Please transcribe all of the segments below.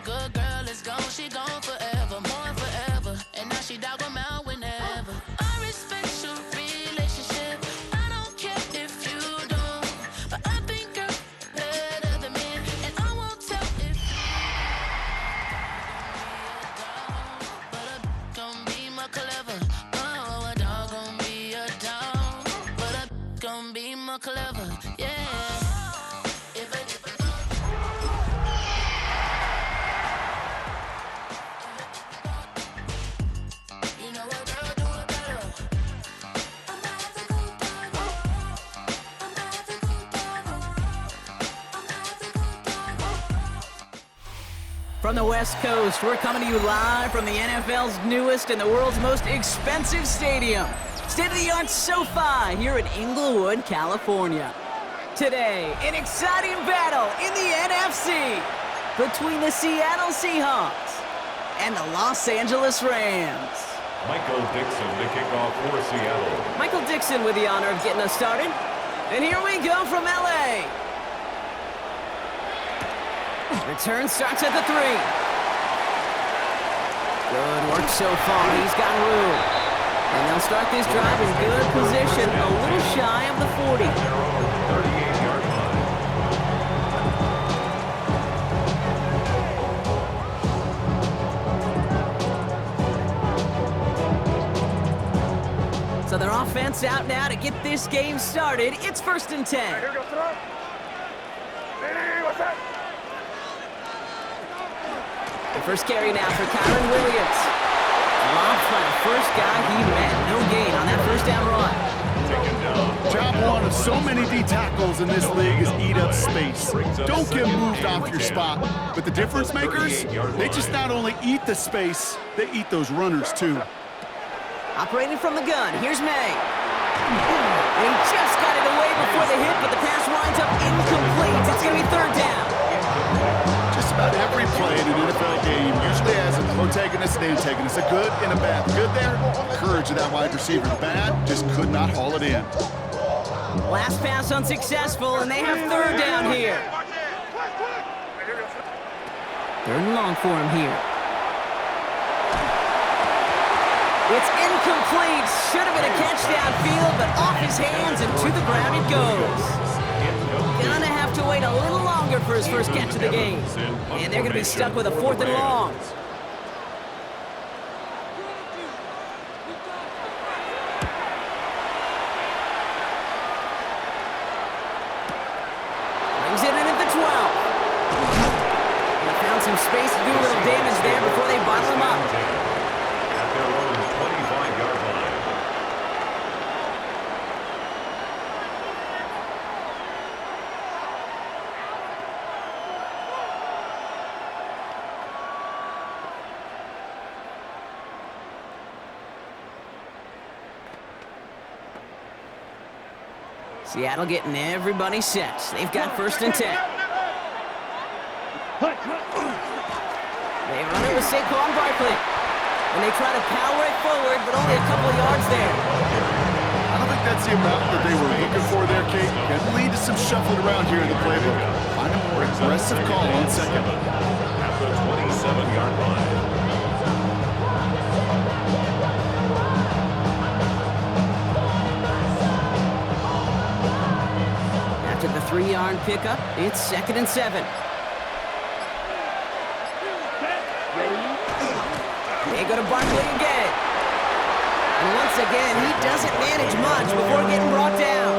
good girl is gone, she gone forever, more forever. And now she dog 'em out whenever. I respect your relationship. I don't care if you don't. But I think you're better than me. And I won't tell if but a gon' be more clever. Oh, a dog gon' be a dog. But a gon' be more clever. Yeah. From the West Coast, we're coming to you live from the NFL's newest and the world's most expensive stadium, state-of-the-art SoFi here in Inglewood, California. Today, an exciting battle in the NFC between the Seattle Seahawks and the Los Angeles Rams. Michael Dixon to kick off for Seattle. Michael Dixon with the honor of getting us started. And here we go from L.A. Return starts at the 3. Good work so far. He's got room. And they'll start this drive in good position, a little shy of the 40. 38-yard line. So their offense out now to get this game started. It's 1st and 10. Here we go, throw. What's that? The first carry now for Kyron Williams. Lobbed by the first guy he met. No gain on that first down run. Job one of so many D tackles in this league is eat up space. Don't get moved off your spot. But the difference makers, they just not only eat the space, they eat those runners too. Operating from the gun, here's May. And he just got it away before the hit, but the pass winds up incomplete. It's going to be 3rd down. Just about every play in an NFL game usually has a protagonist and antagonist, a good and a bad. Good there, courage of that wide receiver. The bad, just could not haul it in. Last pass unsuccessful, and they have 3rd down here. 3rd and long for him here. It's incomplete. Should have been a catch downfield, but off his hands and to the ground it goes. Gonna have to wait a little longer for his first catch of the game. And they're gonna be stuck with a 4th and long. Brings it in at the 12. And they found some space to do a little damage there before they bottle him up. At their own 25-yard line. Seattle getting everybody set. They've got 1st and 10. They run it with Saquon Barkley. And they try to power it forward, but only a couple of yards there. I don't think that's the amount that they were looking for there, Kate. Can lead to some shuffling around here in the playbook. Find a more aggressive call on second. At the 27-yard line. After the 3-yard pickup, it's 2nd and 7. They go to Barkley again. And once again, he doesn't manage much before getting brought down.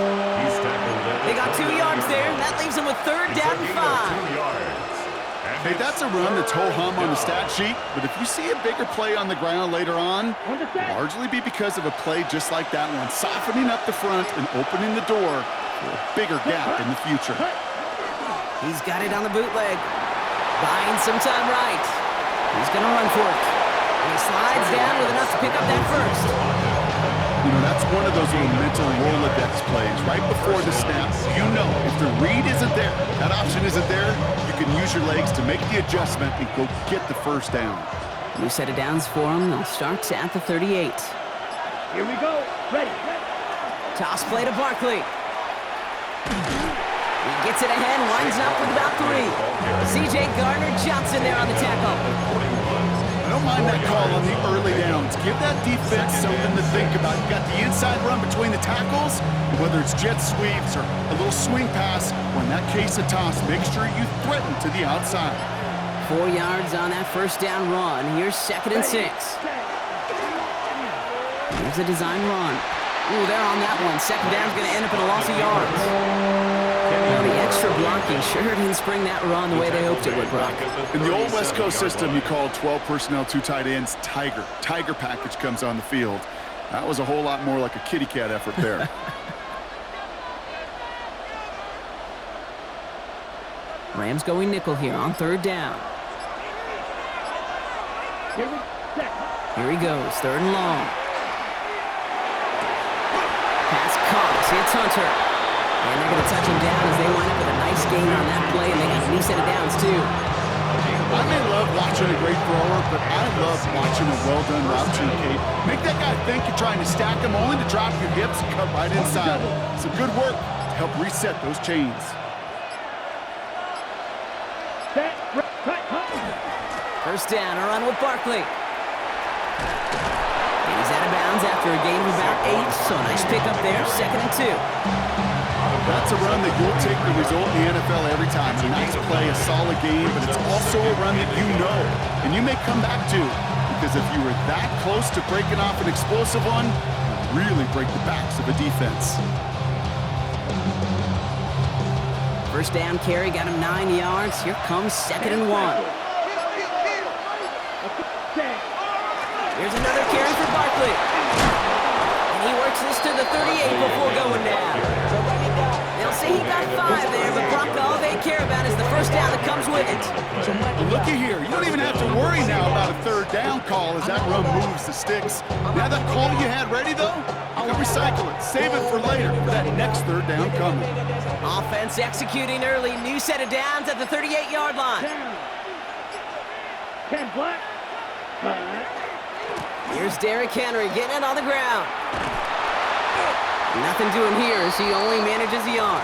They got 2 yards there, and that leaves them with 3rd down and 5. Hey, that's a run that's ho-hum on the stat sheet, but if you see a bigger play on the ground later on, it'll largely be because of a play just like that one, softening up the front and opening the door for a bigger gap in the future. He's got it on the bootleg. Buying some time right. He's going to run for it. And he slides down with enough to pick up that first. You know, that's one of those little mental Rolodex plays. Right before the snap, you know if the read isn't there, that option isn't there, you can use your legs to make the adjustment and go get the first down. New set of downs for him. They'll start at the 38. Here we go. Ready. Toss play to Barkley. He Gets it ahead, winds up with about 3. C.J. Gardner-Johnson there on the tackle. I don't mind that call on the early downs. Give that defense something to think about. You got the inside run between the tackles, and whether it's jet sweeps or a little swing pass, or in that case a toss, make sure you threaten to the outside. 4 yards on that first down run. Here's 2nd and 6. Here's a design run. Ooh, they're on that one. 2nd down's going to end up in a loss of yards. Now, the extra blocking sure didn't spring that run the way they hoped it would, Brock. In the old West Coast system, you call 12 personnel, 2 tight ends, Tiger. Tiger package comes on the field. That was a whole lot more like a kitty cat effort there. Rams going nickel here on 3rd down. Here he goes, 3rd and long. Pass caught, it's Hunter. And they're going to touch him down as they wind up with a nice gain on that play, and they got a knee set of downs, too. I may love watching a great thrower, but I love watching a well-done route too, Kate. Make that guy think you're trying to stack him, only to drop your hips and cut right inside. Some good work to help reset those chains. First down, a run with Barkley. And he's out of bounds after a gain of about 8, so a nice pickup there, 2nd and 2. That's a run that you'll take the result in the NFL every time. A nice play, a solid game, but it's also a run that you know, and you may come back to, because if you were that close to breaking off an explosive one, you really break the backs of a defense. First down carry, got him 9 yards. Here comes 2nd and 1. Here's another carry for Barkley. And he works this to the 38 before going down. They'll say he got 5 there, but Brock, all they care about is the first down that comes with it. Well, looky here. You don't even have to worry now about a 3rd down call as that run moves the sticks. Now that call you had ready, though, you can recycle it. Save it for later for that next 3rd down coming. Offense executing early. New set of downs at the 38-yard line. 10 black. Here's Derrick Henry getting it on the ground. Nothing doing here as he only manages the arm.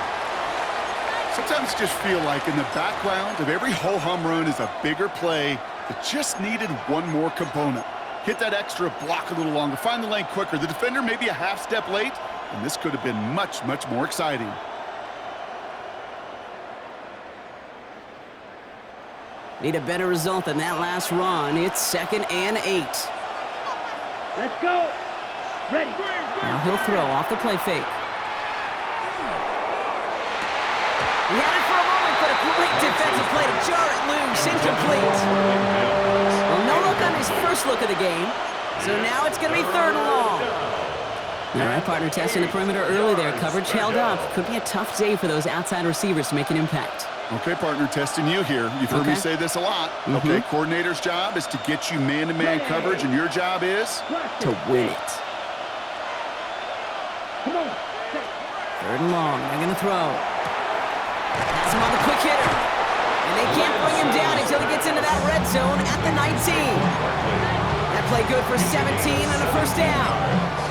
Sometimes just feel like in the background of every ho-hum run is a bigger play that just needed one more component. Hit that extra block a little longer, find the lane quicker. The defender maybe a half step late, and this could have been much, much more exciting. Need a better result than that last run. It's 2nd and 8. Let's go. Ready. Now he'll throw off the play fake. He had it for a moment, but a great defensive play to jar it loose. Incomplete. Well, no look on his first look of the game. So now it's going to be 3rd and long. All right, partner, testing the perimeter early there. Coverage held up. Could be a tough day for those outside receivers to make an impact. Okay, partner, testing you here. You've heard me say this a lot. Okay, coordinator's job is to get you man-to-man coverage, and your job is to win it. Come on. 3rd and long. They're going to throw. Pass him on the quick hitter. And they can't bring him down until he gets into that red zone at the 19. That play good for 17 and a first down.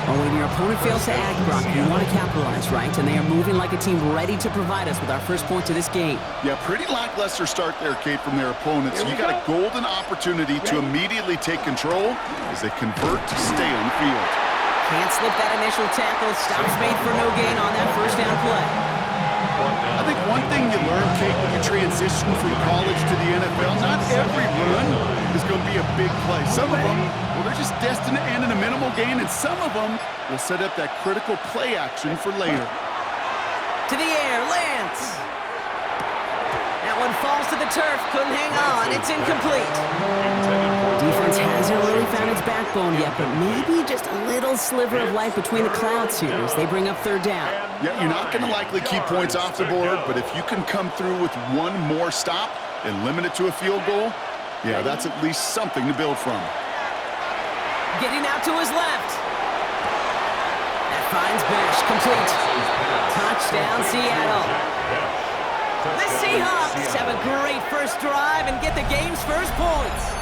Well, when your opponent fails to act, Brock, you want to capitalize, right? And they are moving like a team ready to provide us with our first points of this game. Yeah, pretty lackluster start there, Kate, from their opponents. You got a golden opportunity to immediately take control as they convert to stay on the field. Can't slip that initial tackle. Stops made for no gain on that first down play. I think one thing you learn, Kate, when you transition from college to the NFL, not every run is going to be a big play. Some of them, well, they're just destined to end in a minimal gain, and some of them will set up that critical play action for later. To the air, Lance. That one falls to the turf, couldn't hang on. It's incomplete. Defense hasn't really found its backbone yet, but maybe just a little sliver of light between the clouds here as they bring up 3rd down. Yeah, you're not going to likely keep points off the board, but if you can come through with one more stop and limit it to a field goal, yeah, that's at least something to build from. Getting out to his left. That finds Besh, complete. Touchdown, Seattle. The Seahawks have a great first drive and get the game's first points.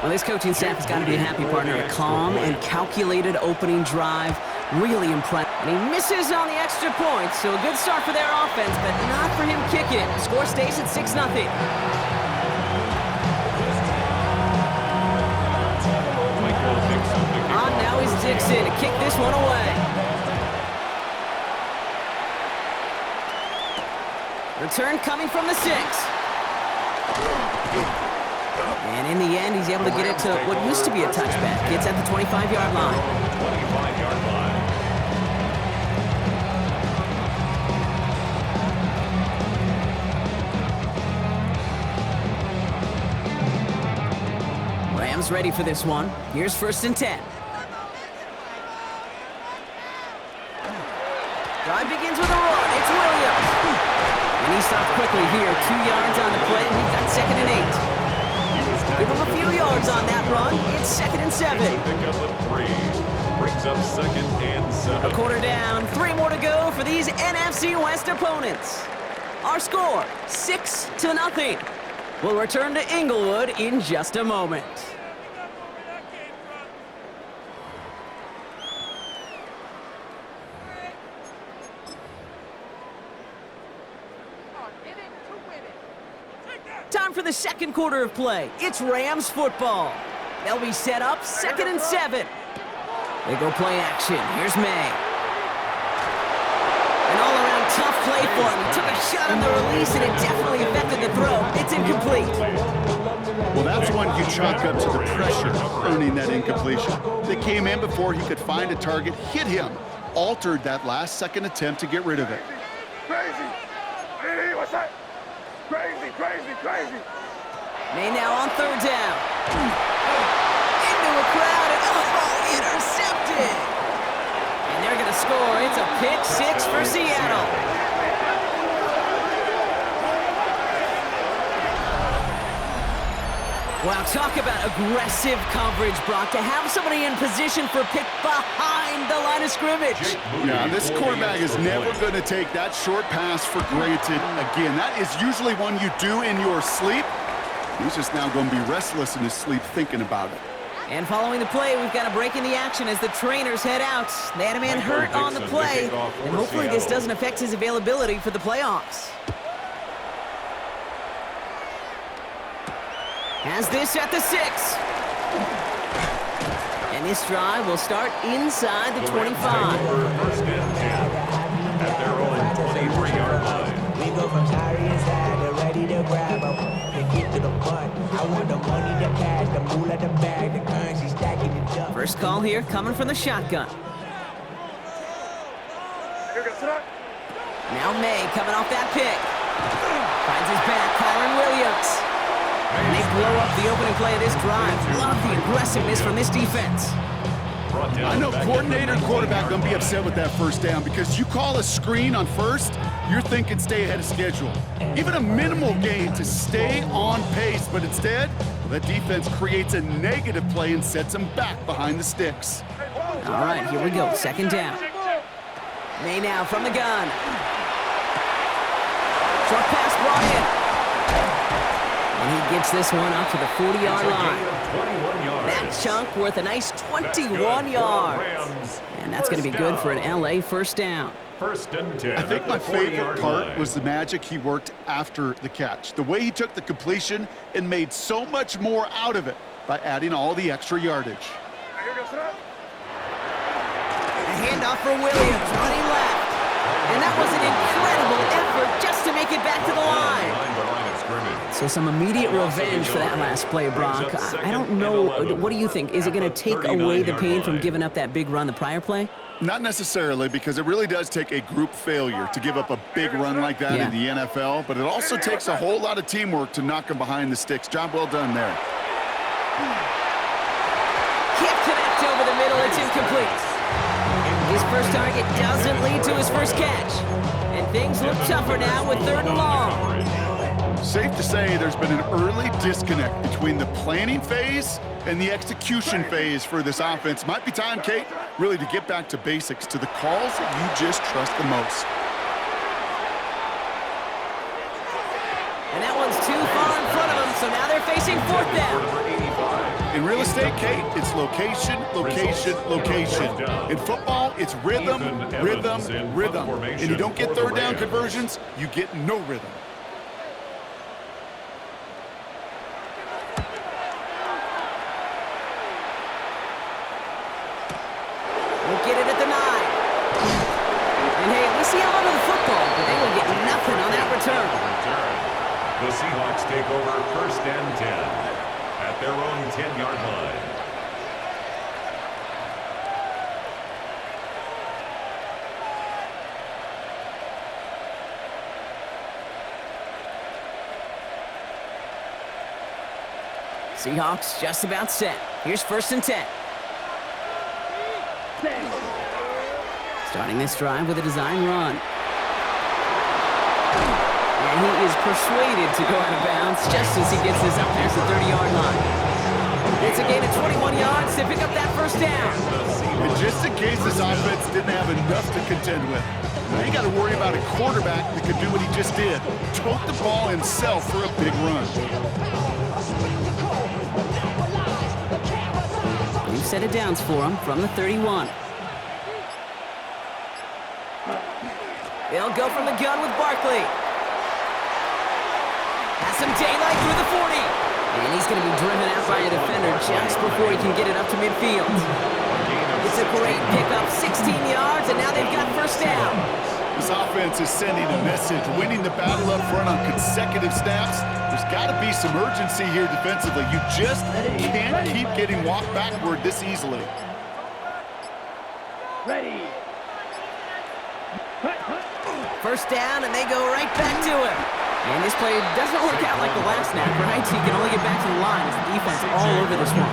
Well, this coaching staff has got to be a happy partner. A calm and calculated opening drive. Really impressive. And he misses on the extra point, so a good start for their offense, but not for him kicking it. Score stays at 6-0. On now is Dixon to kick this one away. Return coming from the 6. And in the end, he's able to get it to what used to be a touchback. It's at the 25-yard line. 25-yard line. Rams ready for this one. Here's 1st and 10. Drive begins with a run. It's Williams. And he stopped quickly here. 2 yards on the play. We've got 2nd and 8. Give him a few yards on that run. It's 2nd and 7. Pick up a 3. Brings up 2nd and 7. A quarter down. 3 more to go for these NFC West opponents. Our score, 6-0. We'll return to Inglewood in just a moment. Time for the second quarter of play. It's Rams football. They'll be set up 2nd and 7. They go play action. Here's May. An all-around tough play for him. He took a shot on the release, and it definitely affected the throw. It's incomplete. Well, that's one you chalk up to the pressure earning that incompletion. They came in before he could find a target, hit him, altered that last-second attempt to get rid of it. Crazy! Hey, what's that? Crazy, crazy, crazy! May now on 3rd down. Into a crowd, and intercepted! And they're going to score. It's a pick 6 for Seattle. Wow, talk about aggressive coverage, Brock. To have somebody in position for a pick behind the line of scrimmage. Yeah, this quarterback is never going to take that short pass for granted again. That is usually one you do in your sleep. He's just now going to be restless in his sleep thinking about it. And following the play, we've got a break in the action as the trainers head out. They had a man hurt on the play, and hopefully this doesn't affect his availability for the playoffs. Has this at the 6. And this drive will start inside the 25. 1st and 10 at their own 23-yard line. We go from sorry inside to ready to grab them. To get to the punt. I want the money, the cash, the moolah, the bag, the currency stacking it up. First call here coming from the shotgun. Now May coming off that pick. Finds his back, Kyron Williams. And they blow up the opening play of this drive. Love the aggressiveness from this defense. I know coordinator and quarterback going to be upset with that 1st down because you call a screen on 1st, you're thinking stay ahead of schedule. Even a minimal gain to stay on pace, but instead, the defense creates a negative play and sets them back behind the sticks. All right, here we go. 2nd down. May now from the gun. Short pass brought in. And he gets this one up to the 40-yard line. That chunk worth a nice 21 yards. And that's going to be good for an LA 1st down. 1st and 10. I think my favorite part was the magic he worked after the catch. The way he took the completion and made so much more out of it by adding all the extra yardage. A handoff for Williams, running left. And that was an incredible effort just to make it back to the line. So some immediate revenge for that last play, Brock. I don't know. What do you think? Is it going to take away the pain from giving up that big run the prior play? Not necessarily, because it really does take a group failure to give up a big run like that in the NFL, but it also takes a whole lot of teamwork to knock him behind the sticks. Job well done there. Can't connect over the middle. It's incomplete. His first target doesn't lead to his first catch. And things look tougher now with 3rd and long. Safe to say there's been an early disconnect between the planning phase and the execution phase for this offense. Might be time, Kate, really to get back to basics, to the calls that you just trust the most. And that one's too far in front of them, so now they're facing 4th down. In real estate, Kate, it's location, location, location. In football, it's rhythm, rhythm, rhythm. And you don't get third down conversions, you get no rhythm. We'll get it at the 9. And hey, we see a lot of the football, but they will get nothing on that return. The Seahawks take over 1st and 10 at their own 10-yard line. Seahawks just about set. Here's 1st and 10. Starting this drive with a design run. And he is persuaded to go out of bounds just as he gets this up past the 30-yard line. It's a gain of 21 yards to pick up that 1st down. And just in case this offense didn't have enough to contend with, now you got to worry about a quarterback that could do what he just did. Tote the ball himself for a big run. New set of downs for him from the 31. They'll go from the gun with Barkley. Has some daylight through the 40. And he's going to be driven out by a defender just before he can get it up to midfield. It's a great pickup, 16 yards, and now they've got 1st down. This offense is sending a message, winning the battle up front on consecutive snaps. There's got to be some urgency here defensively. You just can't keep getting walked backward this easily. Ready. 1st down, and they go right back to him. And this play doesn't work out like the last snap, right? So you can only get back to the line as the defense all over this one.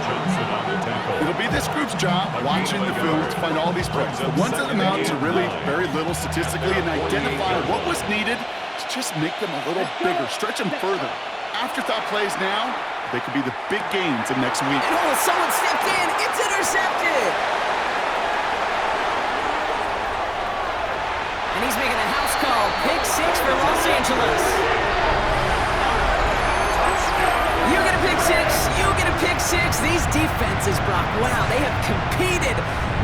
It'll be this group's job watching the film to find all these plays. The ones that amount to really very little statistically and identify what was needed to just make them a little bigger, stretch them further. Afterthought plays now, they could be the big gains of next week. And oh, someone stepped in. It's intercepted. And he's making a house call. Pick 6 for Los Angeles. You get a pick 6. You get a pick 6. These defenses, Brock, wow, they have competed.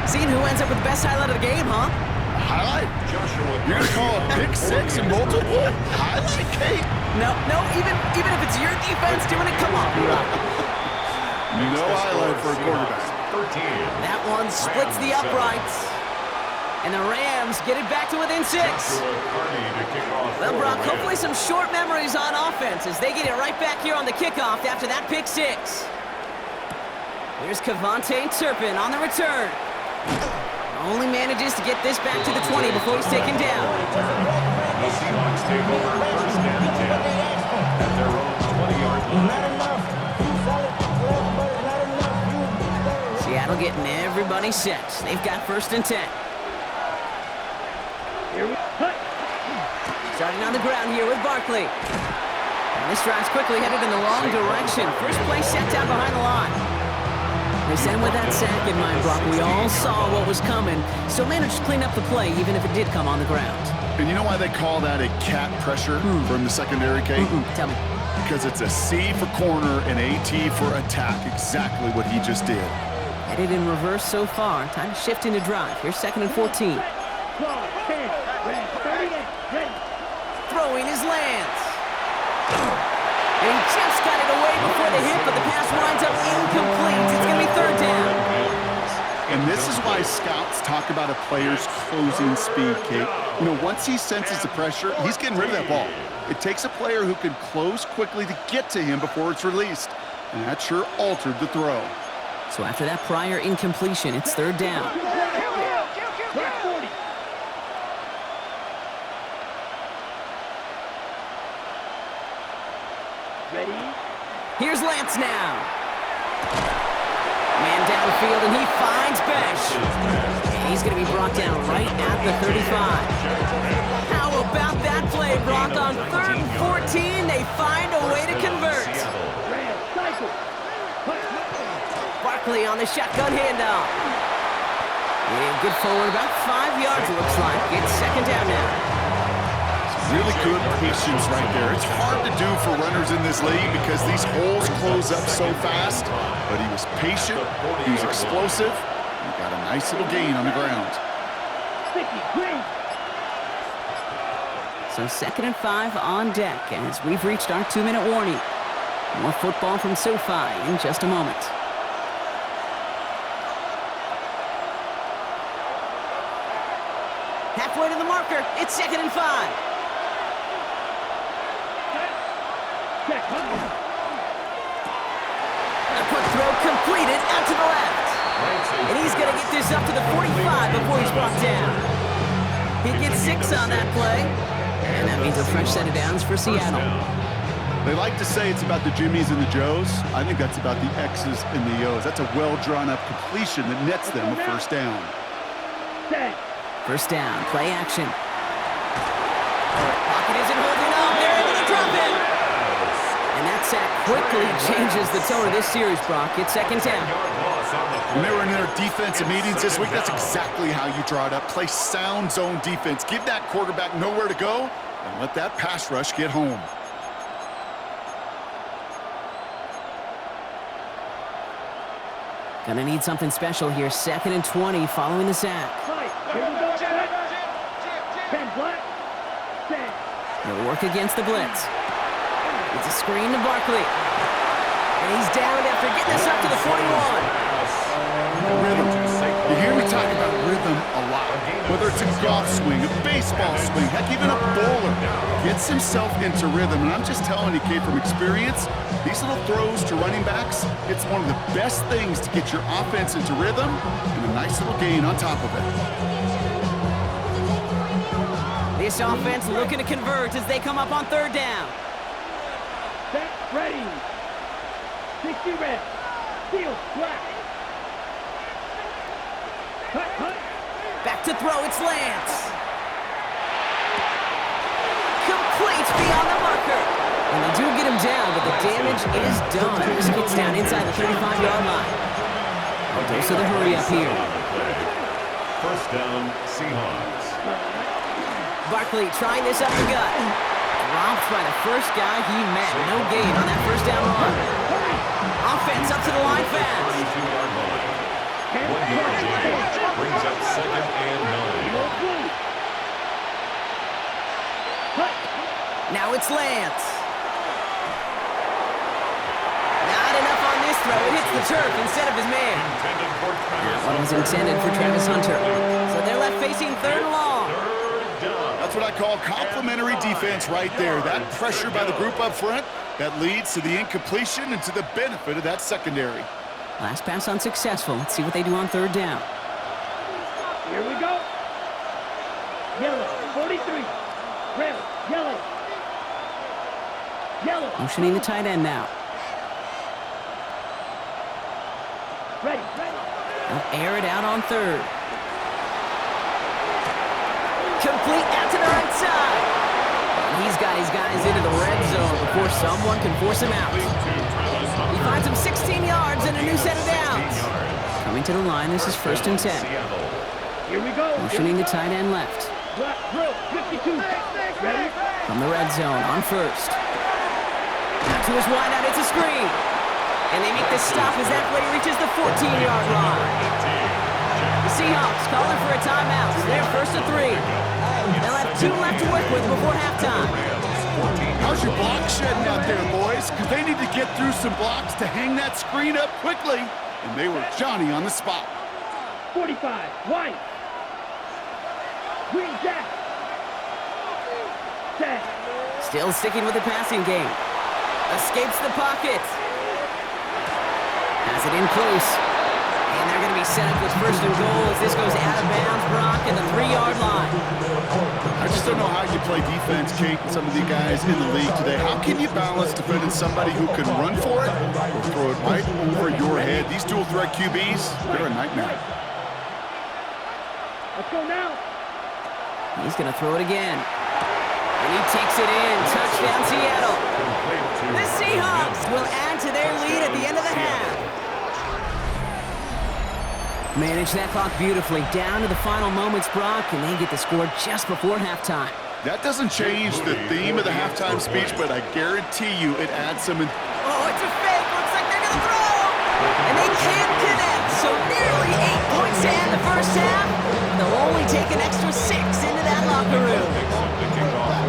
Seeing who ends up with the best highlight of the game, huh? Highlight? You're going to call a pick 6 and multiple? Highlight, Kate? No, even if it's your defense doing it, come on, Brock. No highlight for a quarterback. That one splits the uprights. And the Rams get it back to within 6. Well, Brock, hopefully some short memories on offense as they get it right back here on the kickoff after that pick 6. Here's Kevontae Turpin on the return. Only manages to get this back to the 20 before he's taken down. The Seahawks take over 1st and 10 at their own 20-yard line. Seattle getting everybody set. They've got 1st and 10. Starting on the ground here with Barkley. And this drive's quickly headed in the wrong direction. First play set down behind the line. They sent with that sack in mind, Brock. We all saw what was coming, so managed to clean up the play even if it did come on the ground. And you know why they call that a cat pressure from the secondary, Kate? Tell me. Because it's a C for corner and a T for attack. Exactly what he just did. Headed in reverse so far. Time to shift into drive. Here's 2nd and 14. Throwing his lands. And he just got it away before the hit, but the pass winds up incomplete. It's going to be 3rd down. And this is why scouts talk about a player's closing speed, Kate. You know, once he senses the pressure, he's getting rid of that ball. It takes a player who can close quickly to get to him before it's released. And that sure altered the throw. So after that prior incompletion, it's 3rd down. Here's Lance now. Man downfield, and he finds Besh. And he's going to be brought down right at the 35. How about that play, Brock? On 3rd and 14, they find a way to convert. Barkley on the shotgun handoff. Yeah, good forward, about 5 yards, it looks like. It's 2nd down now. Really good patience right there. It's hard to do for runners in this league because these holes close up so fast. But he was patient, he was explosive, and he got a nice little gain on the ground. So 2nd and 5 on deck as we've reached our 2-minute warning. More football from SoFi in just a moment. Halfway to the marker, it's 2nd and 5. A quick throw completed out to the left. And he's going to get this up to the 45 before he's brought down. He gets 6 on that play. And that means a fresh set of downs for Seattle. They like to say it's about the Jimmies and the Joes. I think that's about the X's and the O's. That's a well-drawn-up completion that nets them a first down. First down, play action. Pocket isn't holding up. They're able to drop it. And that sack quickly changes the tone of this series, Brock. It's 2nd down. When they were in their defensive meetings this week, that's exactly how you draw it up. Play sound zone defense. Give that quarterback nowhere to go and let that pass rush get home. Gonna need something special here. 2nd and 20 following the sack. He'll work against the blitz. It's a screen to Barkley. And he's down after getting this up to the 41. Rhythm. You hear me talk about rhythm a lot. Whether it's a golf swing, a baseball swing, heck, even a bowler gets himself into rhythm. And I'm just telling you, kid, from experience, these little throws to running backs, it's one of the best things to get your offense into rhythm and a nice little gain on top of it. This offense looking to convert as they come up on 3rd down. Set, ready. 60 red. Field, black. Cut. Back to throw, it's Lance. Complete beyond the marker. And they do get him down, but the damage is done. He gets down inside the 35-yard line. Dose of the hurry up here. First down, Seahawks. Barkley trying this up the gut. Dropped by the first guy he met. No gain on that first down run. Offense up to the line fast. 22-yard line. 1-yard change brings up 2nd and 9. Now it's Lance. Not enough on this throw. It hits the turf instead of his man. That one was intended for Travis Hunter. So they're left facing 3rd and long. That's what I call complimentary defense right there. That pressure by the group up front, that leads to the incompletion and to the benefit of that secondary. Last pass unsuccessful. Let's see what they do on 3rd down. Here we go. Yellow, 43. Red, yellow. Yellow. Motioning the tight end now. Ready. They'll air it out on 3rd. Complete out to the right side. And he's got his guys into the red zone before someone can force him out. He finds him 16 yards and a new set of downs. Coming to the line, this is 1st and 10. Here we go. Motioning the tight end left. Black, drill, 52. Ready? From the red zone on 1st. Out to his wideout, it's a screen. And they make the stop as that play reaches the 14-yard line. The Seahawks calling for a timeout. They're 1st and 3. They'll have 2 left to work with before halftime. How's your block shedding out there, boys? Because they need to get through some blocks to hang that screen up quickly. And they were Johnny on the spot. 45, white. Green jack. Set. Still sticking with the passing game. Escapes the pocket. Has it in close. And they're going to be set up with 1st and goal as this goes out of bounds, Brock, at the 3-yard line. I just don't know how you play defense, Kate, and some of the guys in the league today. How can you balance defending somebody who can run for it or throw it right over your head? These dual threat QBs, they're a nightmare. Let's go now. He's going to throw it again. And he takes it in. Touchdown, Seattle. The Seahawks will add to their lead at the end of the half. Manage that clock beautifully. Down to the final moments, Brock, and they get the score just before halftime. That doesn't change the theme of the halftime speech, but I guarantee you it adds some... Oh, it's a fake. Looks like they're going to throw. And they can't connect. So nearly 8 points to end the first half. They'll only take an extra 6 into that locker room.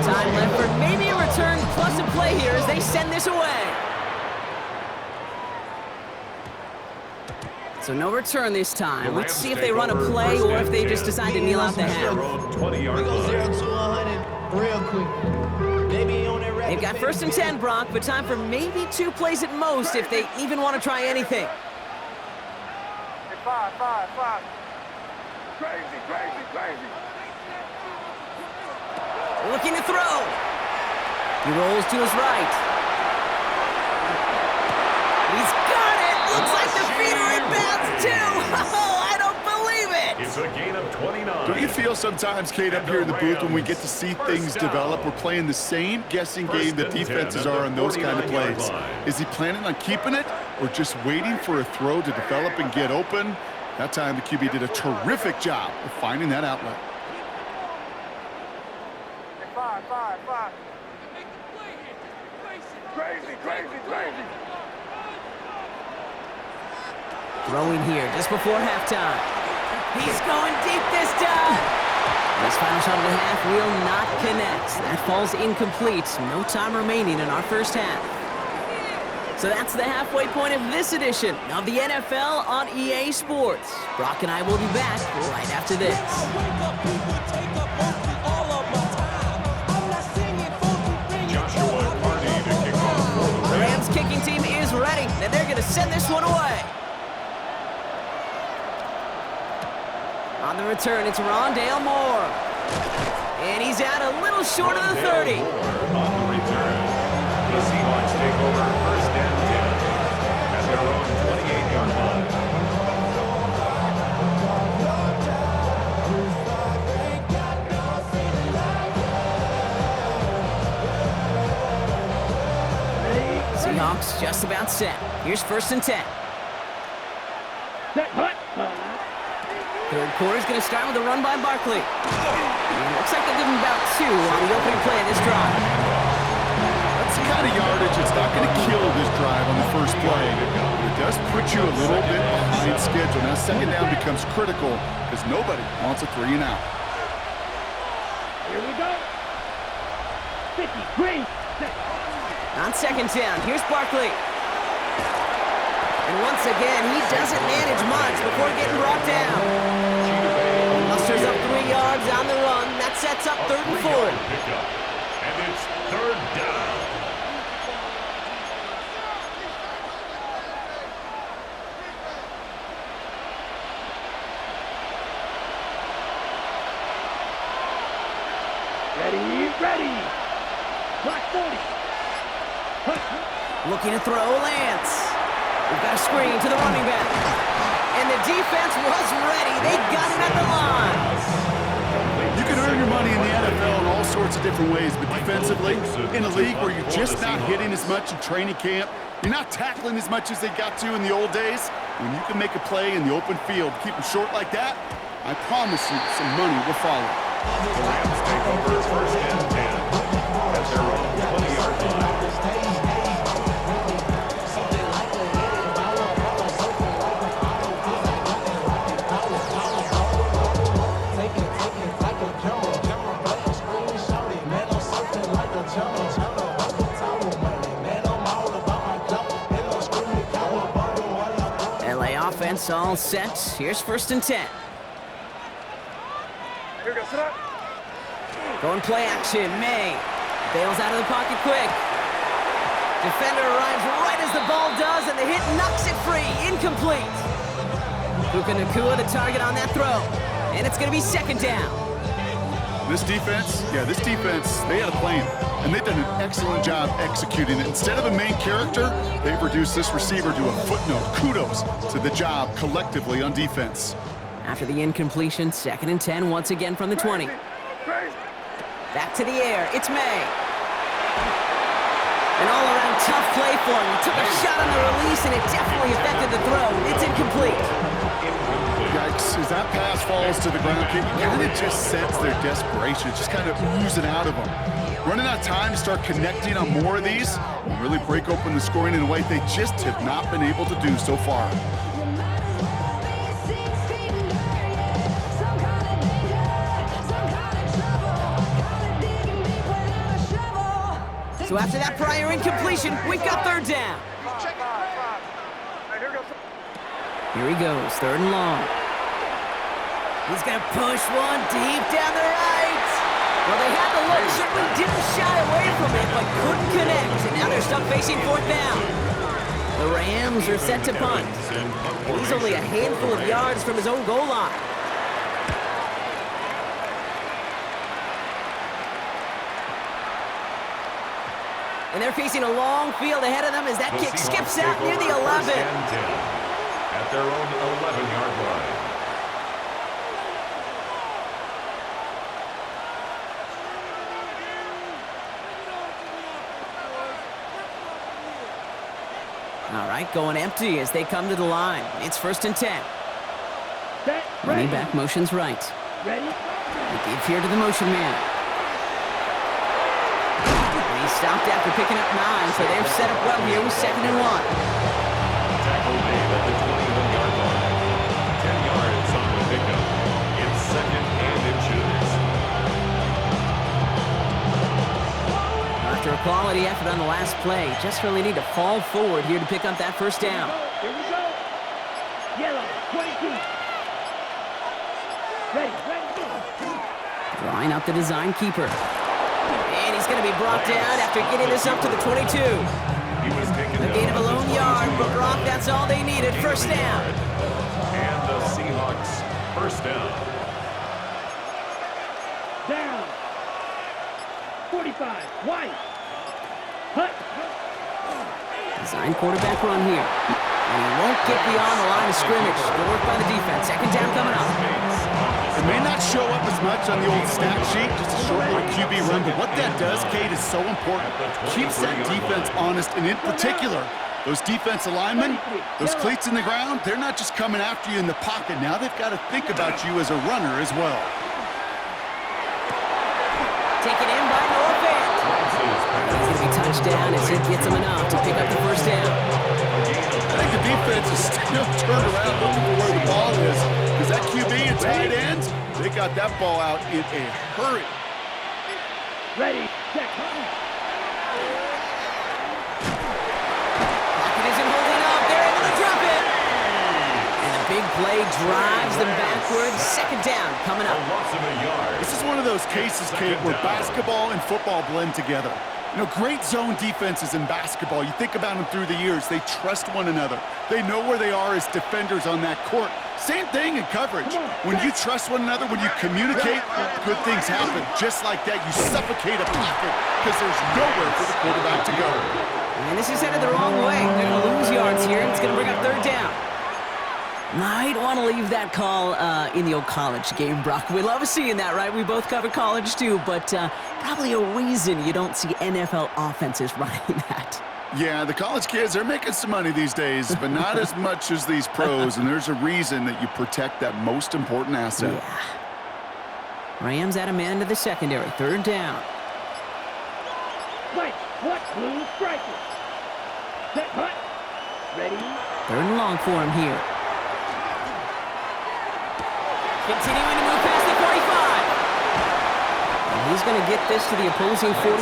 Time left for maybe a return plus a play here as they send this away. So no return this time. Let's see if they run a play or if they just decide to kneel out the half. 20-yard line. 0 to 100 real quick. They be on their They've got 1st and 10, Brock, but time for maybe 2 plays at most if they even want to try anything. Five. Crazy. Looking to throw. He rolls to his right. He's got it. Looks like the feet are in bounds too. Oh, I don't believe it. It's a gain of 29. Don't you feel sometimes, Kate, up here in the booth when we get to see things develop, we're playing the same guessing game that defenses are on those kind of plays? Is he planning on keeping it or just waiting for a throw to develop and get open? That time the QB did a terrific job of finding that outlet. Five. Crazy. Throwing here just before halftime. He's going deep this time. This final shot of the half will not connect. That falls incomplete. No time remaining in our first half. So that's the halfway point of this edition of the NFL on EA Sports. Brock and I will be back right after this. The Rams kicking team is ready, and they're going to send this one away. On the return, it's Rondale Moore. And he's out a little short of the 30. On the return, the Seahawks take over 1st and 10 at their own 28-yard line. Seahawks just about set. Here's 1st and 10. Set, hut. Third quarter's going to start with a run by Barkley. And looks like they'll give him about 2 on the opening play of this drive. That's the kind of yardage it's not going to kill this drive on the first play. It does put you a little bit behind schedule. Now 2nd down becomes critical because nobody wants a 3 and out. Here we go. 50, green, set. On 2nd down, here's Barkley. And once again, he doesn't manage much before getting brought down. He musters up 3 yards on the run. That sets up 3rd and 4. And it's 3rd down. Ready. Black 40. Looking to throw Lance. We've got a screen to the running back. And the defense was ready. They got him at the line. You can earn your money in the NFL in all sorts of different ways, but defensively, in a league where you're just not hitting as much in training camp, you're not tackling as much as they got to in the old days, when you can make a play in the open field, keep them short like that, I promise you some money will follow. The Rams take over 1st and 10 at their own 20-yard line. LA offense all set. Here's 1st and 10. Here we go, sit up. Going play action. May bails out of the pocket quick. Defender arrives right as the ball does, and the hit knocks it free. Incomplete. Puka Nacua, the target on that throw. And it's going to be 2nd down. This defense, they had a plan, and they've done an excellent job executing it. Instead of a main character, they've reduced this receiver to a footnote. Kudos to the job collectively on defense. After the incompletion, 2nd and 10 once again from the 20. Back to the air, it's May. An all-around tough play for him. He took a shot on the release, and it definitely affected the throw. It's incomplete. incomplete. Yikes, as that pass falls to the ground, you kind of just sense their desperation, just kind of oozing out of them. Running out of time to start connecting on more of these and really break open the scoring in a way they just have not been able to do so far. So after that prior incompletion, we've got third down. Here he goes, third and long. He's going to push one deep down the right. Well, they had the look, certainly didn't shy away from it, but couldn't connect. And now they're stuck facing fourth down. The Rams are set to punt. And he's only a handful of yards from his own goal line. And they're facing a long field ahead of them as that kick skips out near the 11. At their own 11-yard line. All right, going empty as they come to the line. It's 1st and 10. Running back motions right. Ready? They give here to the motion man. Stopped after picking up 9, so they're set up well here with 2nd and 1. Tackle made at the 21-yard line. 10 yards on the pickup. It's 2nd and inches. After a quality effort on the last play, just really need to fall forward here to pick up that first down. Here we go. Yellow, 22. Ready. Drawing up the design keeper. And he's going to be brought down after getting this up to the 22. He was taken A gain of a lone yard, but Brock, that's all they needed. First down. And the Seahawks first down. Down. 45. White. Hut. Design quarterback run here. And he won't get beyond the line of scrimmage. Good work by the defense. 2nd down coming up. It may not show up as much on the old stat sheet, just a short little QB run, but what that does, Kate, is so important. Keeps that defense honest, and in particular, those defensive linemen, those cleats in the ground, they're not just coming after you in the pocket. Now they've got to think about you as a runner as well. Taken in by Noah Fant. He's going to be touchdown as he gets him enough to pick up the first down. I think the defense is still turned around looking for where the ball is, because that QB and tight ends, they got that ball out in a hurry. Ready. Check. Pocket isn't holding up. They're able to drop it. And the big play drives them backwards. 2nd down coming up. Loss of a yard. This is one of those cases, Kate, where basketball and football blend together. You know, great zone defenses in basketball. You think about them through the years. They trust one another. They know where they are as defenders on that court. Same thing in coverage. When you trust one another, when you communicate, good things happen. Just like that, you suffocate a pocket because there's nowhere for the quarterback to go. And this is headed the wrong way. They're going to lose yards here, and it's going to bring up 3rd down. Might want to leave that call in the old college game, Brock. We love seeing that, right? We both cover college, too, but probably a reason you don't see NFL offenses running that. Yeah, the college kids, they're making some money these days, but not as much as these pros, and there's a reason that you protect that most important asset. Yeah. Rams add a man to the secondary. 3rd down. White. What? Blue striker. Set. Hut. Ready. 3rd and long for him here. Continuing to move past the 45. And he's going to get this to the opposing 41.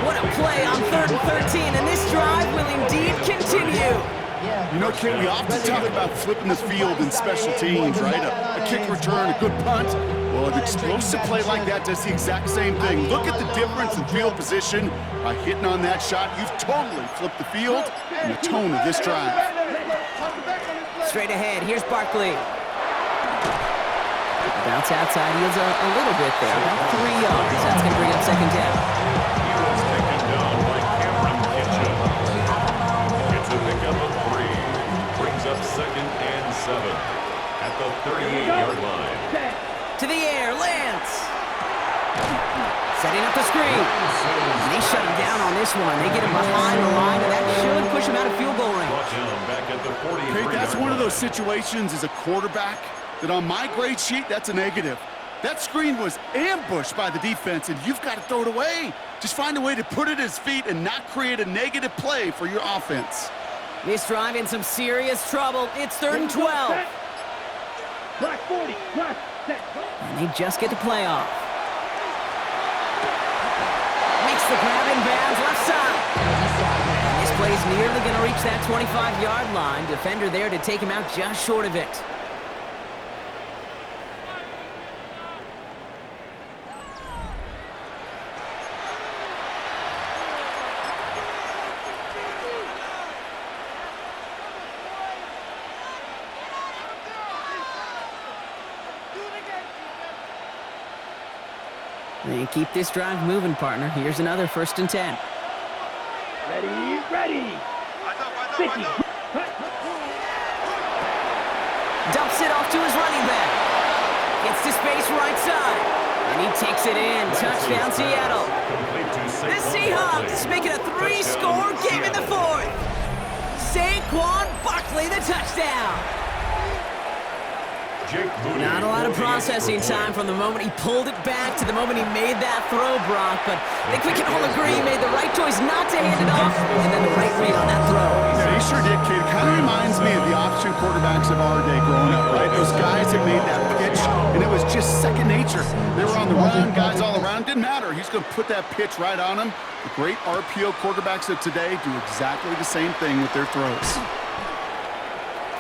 What a play on 3rd and 13, and this drive will indeed continue. You know, Kate, we often talk about flipping the field in special teams, right? A kick return, a good punt. Well, an explosive play like that does the exact same thing. Look at the difference in field position. By hitting on that shot, you've totally flipped the field and the tone of this drive. Straight ahead, here's Barkley. Bounce outside, he is a little bit there, about 3 yards. That's going to bring up 2nd down. He was taken down by Cameron Kitchen. It's a pickup of 3. Brings up 2nd and 7 at the 38-yard line. To the air, Lance. Setting up the screen. And they shut him down on this one. They get him behind the line, and that should push him out of field goal range. Brought down back at the the 43. Okay, that's one of those situations as a quarterback that on my grade sheet, that's a negative. That screen was ambushed by the defense, and you've got to throw it away. Just find a way to put it at his feet and not create a negative play for your offense. This drive in some serious trouble. It's 3rd and 12. Black 40, black, set. And they just get the play off. Makes the grab in bounds left side. And this play is nearly going to reach that 25-yard line. Defender there to take him out just short of it. They keep this drive moving, partner. Here's another 1st and 10. Ready, ready. 50. Dumps it off to his running back. Gets to space right side. And he takes it in. Touchdown, Seattle. The Seahawks make it a 3-score game in the 4th. Saquon Barkley, the touchdown. Not a lot of processing time from the moment he pulled it back to the moment he made that throw, Brock, but I think we can all agree he made the right choice not to hand it off, and then the right read on that throw. Yeah, he sure did, kid. Kind of reminds me of the option quarterbacks of our day growing up, right? Those guys that made that pitch, and it was just second nature. They were on the run, guys all around. Didn't matter. He's going to put that pitch right on him. The great RPO quarterbacks of today do exactly the same thing with their throws.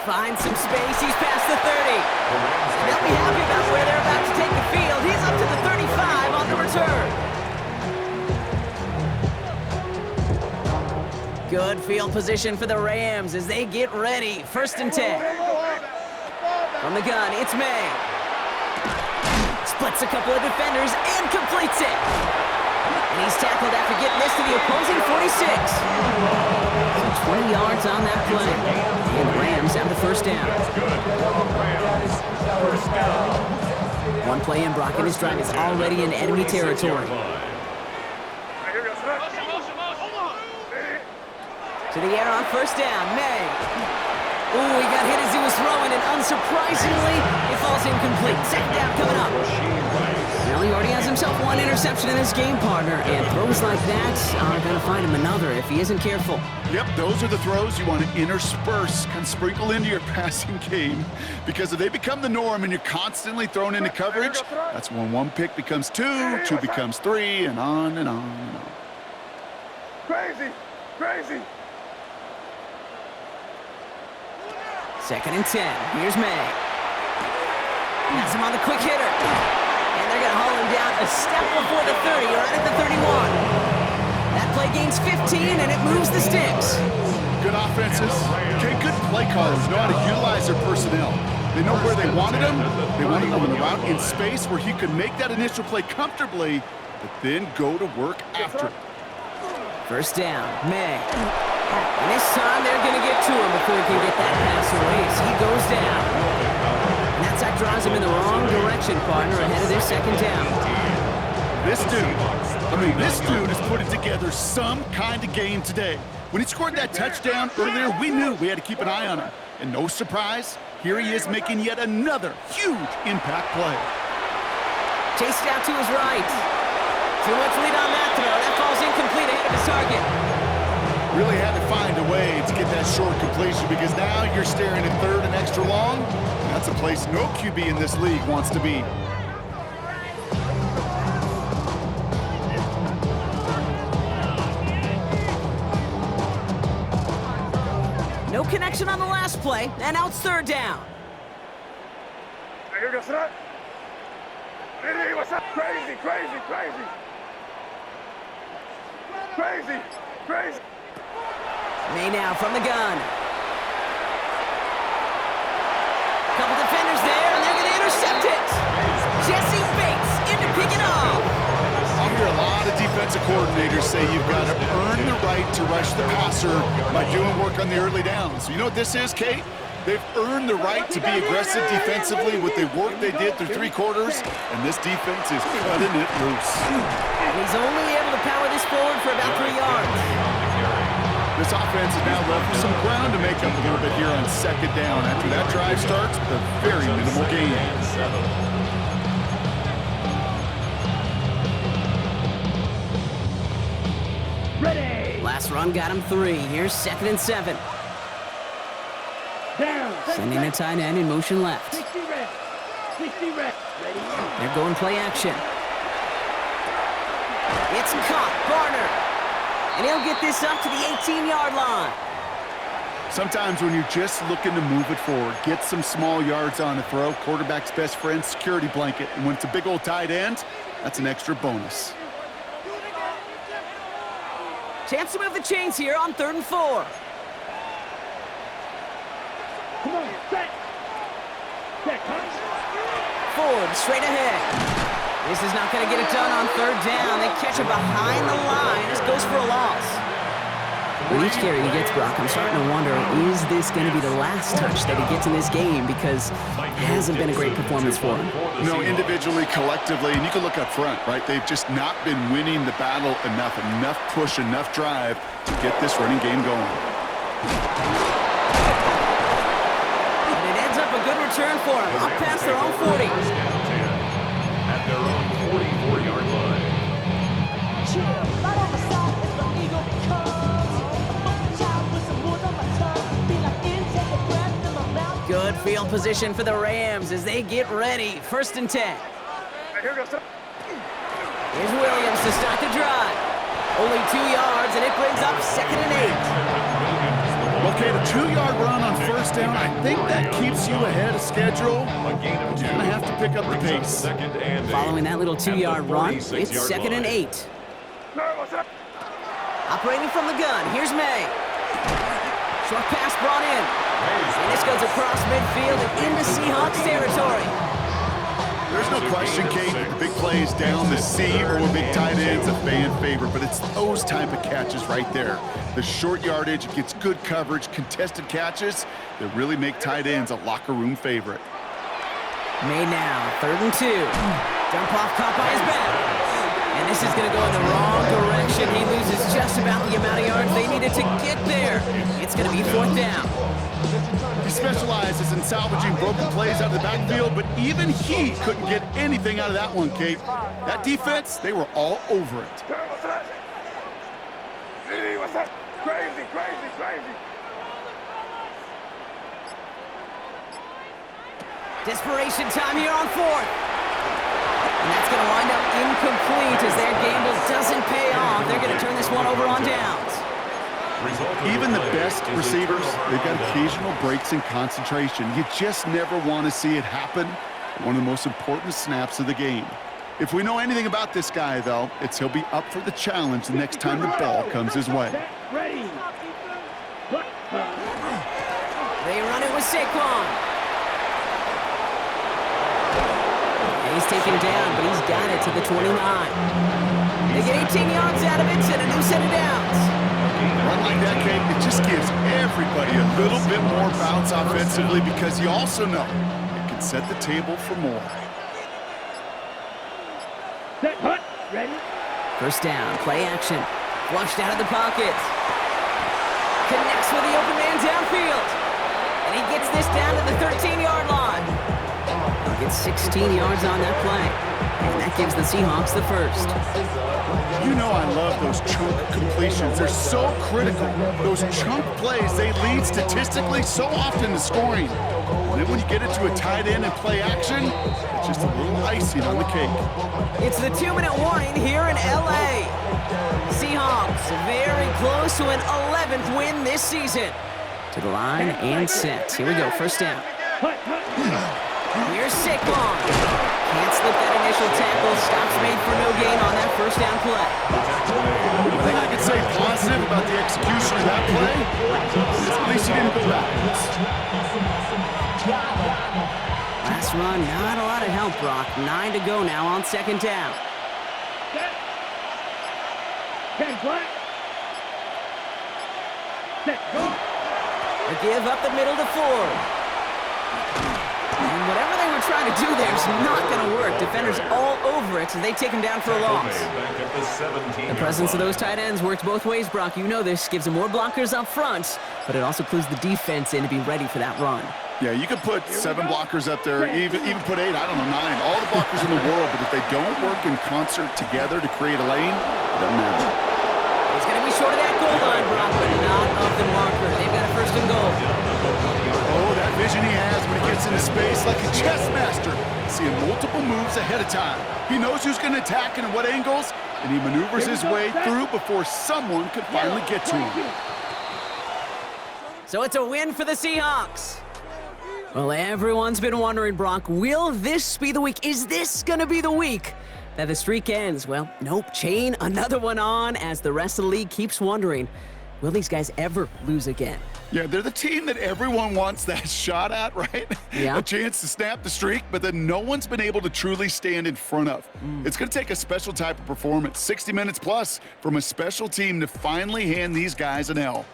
Finds some space. He's past the 30. They'll be happy about where they're about to take the field. He's up to the 35 on the return. Good field position for the Rams as they get ready. 1st and 10. From the gun, it's May. Splits a couple of defenders and completes it. And he's tackled after getting this to the opposing 46. So 20 yards on that play. And the Rams have the 1st down. One play in, Brock, and his drive is already in enemy territory. To the air on 1st down, May. Ooh, he got hit as he was throwing, and unsurprisingly, it falls incomplete. 2nd down coming up. Well, he already has himself 1 interception in this game, partner, and throws like that are going to find him another if he isn't careful. Yep, those are the throws you want to intersperse, kind of sprinkle into your passing game, because if they become the norm and you're constantly thrown into coverage, that's when 1 pick becomes 2, 2 becomes 3, and on and on and on. Crazy, crazy. 2nd and 10. Here's May. Has him on the quick hitter. And they're going to haul him down a step before the 30, right at the 31. That play gains 15, and it moves the sticks. Good offenses. Okay, good play callers know how to utilize their personnel. They know where they wanted him. They wanted him on the route in space where he could make that initial play comfortably, but then go to work after. 1st down, May. And this time they're going to get to him before he can get that pass away as he goes down. And that sack drives him in the wrong direction, partner, ahead of their 2nd down. This dude is putting together some kind of game today. When he scored that touchdown earlier, we knew we had to keep an eye on him. And no surprise, here he is making yet another huge impact play. Chased out to his right. Too much lead on that throw. That falls incomplete ahead of his target. Really had to find a way to get that short completion because now you're staring at 3rd and extra long. That's a place no QB in this league wants to be. No connection on the last play, and now it's 3rd down. Crazy, crazy, crazy. Crazy, crazy. May now from the gun. Couple defenders there, and they're going to intercept it. Jesse Bates in to pick it off. I hear a lot of defensive coordinators say you've got to earn the right to rush the passer by doing work on the early downs. You know what this is, Kate? They've earned the right to be aggressive defensively with the work they did through 3 quarters, and this defense is cutting it loose. And he's only able to power this forward for about 3 yards. This offense is now left with some ground to make up a little bit here on second down after that drive starts with a very minimal gain. Ready. Last run got him 3. Here's 2nd and 7. Down. Sending the tight end in motion left. 60 reps. 60 reps. Ready. They're going play action. It's caught. Barner. And he'll get this up to the 18-yard line. Sometimes when you're just looking to move it forward, get some small yards on the throw, quarterback's best friend, security blanket. And when it's a big old tight end, that's an extra bonus. Chance to move the chains here on 3rd and 4. Come on. Set. Set. Ford straight ahead. This is not going to get it done on 3rd down. They catch it behind the line. This goes for a loss. With each carry he gets, Brock, I'm starting to wonder, is this going to be the last touch that he gets in this game? Because it hasn't been a great performance for him. No, individually, collectively, and you can look up front, right? They've just not been winning the battle enough push, enough drive to get this running game going. And it ends up a good return for him, up past their own 40. At their own 44-yard line. Good field position for the Rams as they get ready. 1st and 10. Here goes. Here's Williams to start the drive. Only 2 yards, and it brings up 2nd and 8. Okay, the 2-yard run on 1st down, I think that keeps you ahead of schedule. You're going to have to pick up the pace. Following that little 2-yard run, it's 2nd and 8. Operating from the gun, here's May. Short pass brought in. And this goes across midfield and into Seahawks territory. There's no question, Kate, the big plays down the seam or big tight ends a fan favorite, but it's those type of catches right there. The short yardage, it gets good coverage, contested catches that really make tight ends a locker room favorite. May now, 3rd and 2. Dump off caught by his back. And this is going to go in the wrong direction. He loses just about the amount of yards they needed to get there. It's going to be 4th down. He specializes in salvaging broken plays out of the backfield, but even he couldn't get anything out of that one, Kate. That defense, they were all over it. What's that? Crazy, crazy, crazy. Desperation time here on 4th. And that's going to wind up incomplete as their gamble doesn't pay off. They're going to turn this one over on downs. Even the best receivers, they've got occasional breaks in concentration. You just never want to see it happen. One of the most important snaps of the game. If we know anything about this guy, though, it's he'll be up for the challenge the next time the ball comes his way. Ready. They run it with Saquon. And he's taken down, but he's got it to the 29. They get 18 yards out of it and a new set of downs. Run like that, Kate, it just gives everybody a little bit more bounce offensively because you also know it can set the table for more. Set, hut, ready. 1st down, play action. Flushed out of the pocket. Connects with the open man downfield. And he gets this down to the 13-yard line. He'll get 16 yards on that play. And that gives the Seahawks the 1st. You know I love those chunk completions. They're so critical. Those chunk plays, they lead statistically so often to scoring. And then when you get it to a tight end and play action, it's just a little icing on the cake. It's the 2-minute warning here in L.A. Seahawks very close to an 11th win this season. To the line and set. Here we go, 1st down. Here's Saquon. Can't slip that initial tackle. Stops made for no gain on that 1st down play. The thing I could say positive about the execution of that play is at least he didn't go backwards. Last run, not a lot of help, Brock. 9 to go now on 2nd down. Set. 10 flat. Set, go. A give up the middle to Ford. And whatever they were trying to do there is not going to work. Defenders all over it, so they take him down for a loss. Back at the 17. The presence of those tight ends works both ways, Brock. You know this. Gives them more blockers up front, but it also clues the defense in to be ready for that run. Yeah, you could put 7 blockers up there, even put 8, I don't know, 9, all the blockers in the world, but if they don't work in concert together to create a lane, it doesn't matter. It's going to be short of that goal line, Brock, but not of the marker. They've got a first and goal. Oh, that vision he has when he gets into space like a chess master, seeing multiple moves ahead of time. He knows who's going to attack and at what angles, and he maneuvers his way through before someone could finally get to him. So it's a win for the Seahawks. Well, everyone's been wondering, Brock, will this be the week? Is this going to be the week that the streak ends? Well, nope, chain another one on as the rest of the league keeps wondering, will these guys ever lose again? Yeah, they're the team that everyone wants that shot at, right? Yeah. A chance to snap the streak, but then no one's been able to truly stand in front of. It's going to take a special type of performance, 60 minutes plus, from a special team to finally hand these guys an L.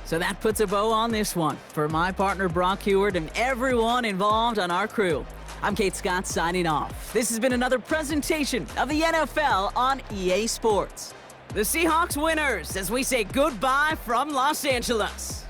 So that puts a bow on this one. For my partner, Brock Heward, and everyone involved on our crew, I'm Kate Scott signing off. This has been another presentation of the NFL on EA Sports. The Seahawks winners as we say goodbye from Los Angeles.